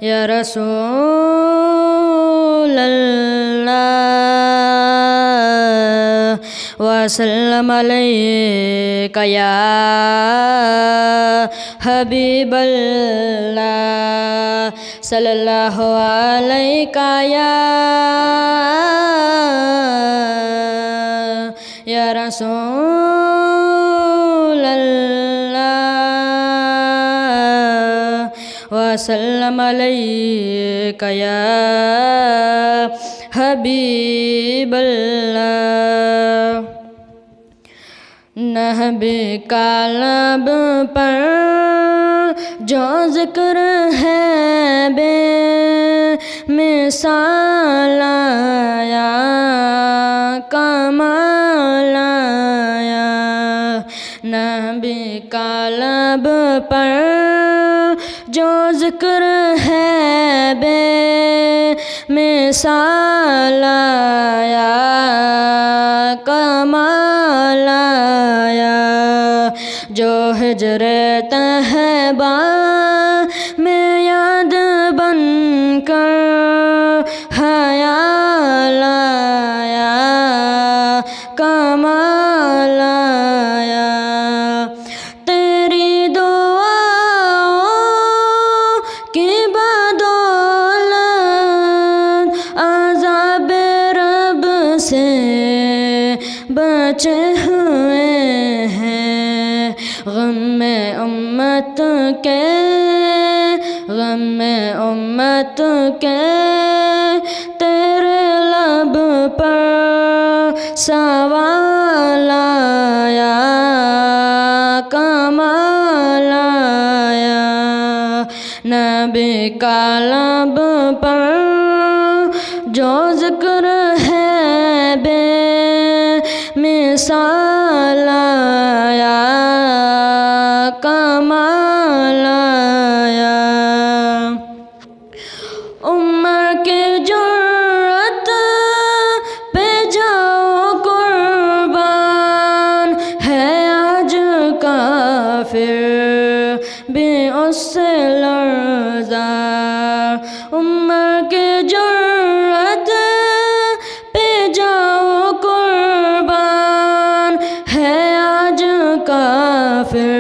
या रसूल अल्लाह वसल्लम अलैका या हबीब अल्लाह सल्लल्लाहु अलैका या रसूल अल्लाह वसल्लम अलैका या हबीब अल्लाह। नहबी का लब पर जो ज़िक्र है बे मिसाल आया कमाल आया। नबी का लब पर जो ज़िक्र है बे मिसाल आया कमाल आया। जो हिजरे तहबा में याद बन कर हयाल आया कमाल आया। तेरी दुआओं की बदौलत अज़ाब रब से बचे हुए हैं। गम में उम्मत के तेरे लब पर सवाल आया कमाल आया। नबी का लब पर जो ज़िक्र है बे मिसाल आया कमाल आया। उम्र के जुर्रत पे जाओ कुर्बान है आज काफिर भी उससे लर्ज़ार। उम्र के जुर्रत पे जाओ कुर्बान है आज काफिर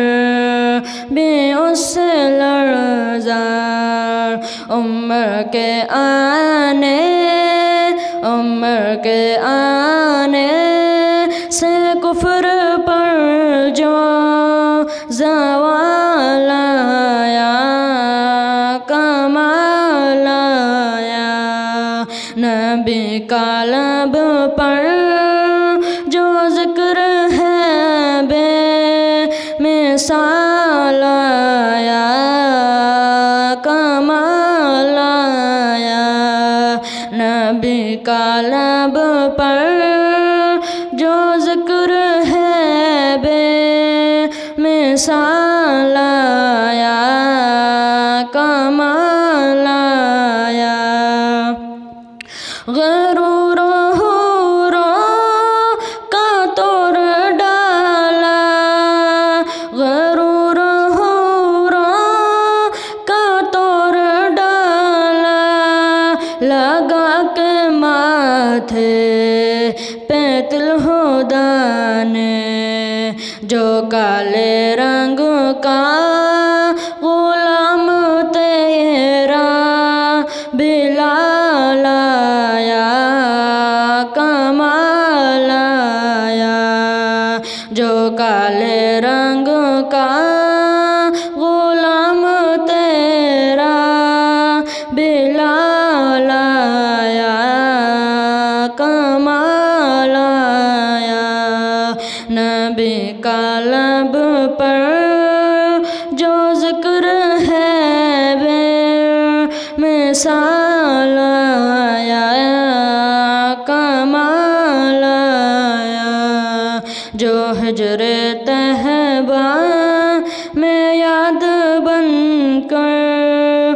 भी उससे लर्ज़ार। उम्र के आने से कुफ्र पर जो ज़वाल आया कमाल आया। नबी का लब पर जो ज़िक्र है बे मिसाल आया कमाल आया। नबी का लब पर जो ज़िक्र है बे मिसाल आया कमाल आया। गरूरो हूरों का तोड़ डाला, गरूरो हूरों का तोड़ डाला। लगा के माथे पे तिल हुदा ने जो काले रंग का गुलाम तेरा बिलाल आया कमाल आया। जो काले रंग का गुलाम तेरा बिलाल आया कमाल आया। नबी का लब पर जो ज़िक्र है बे मिसाल आया कमाल आया। जो हिजरे तहबा में याद बन कर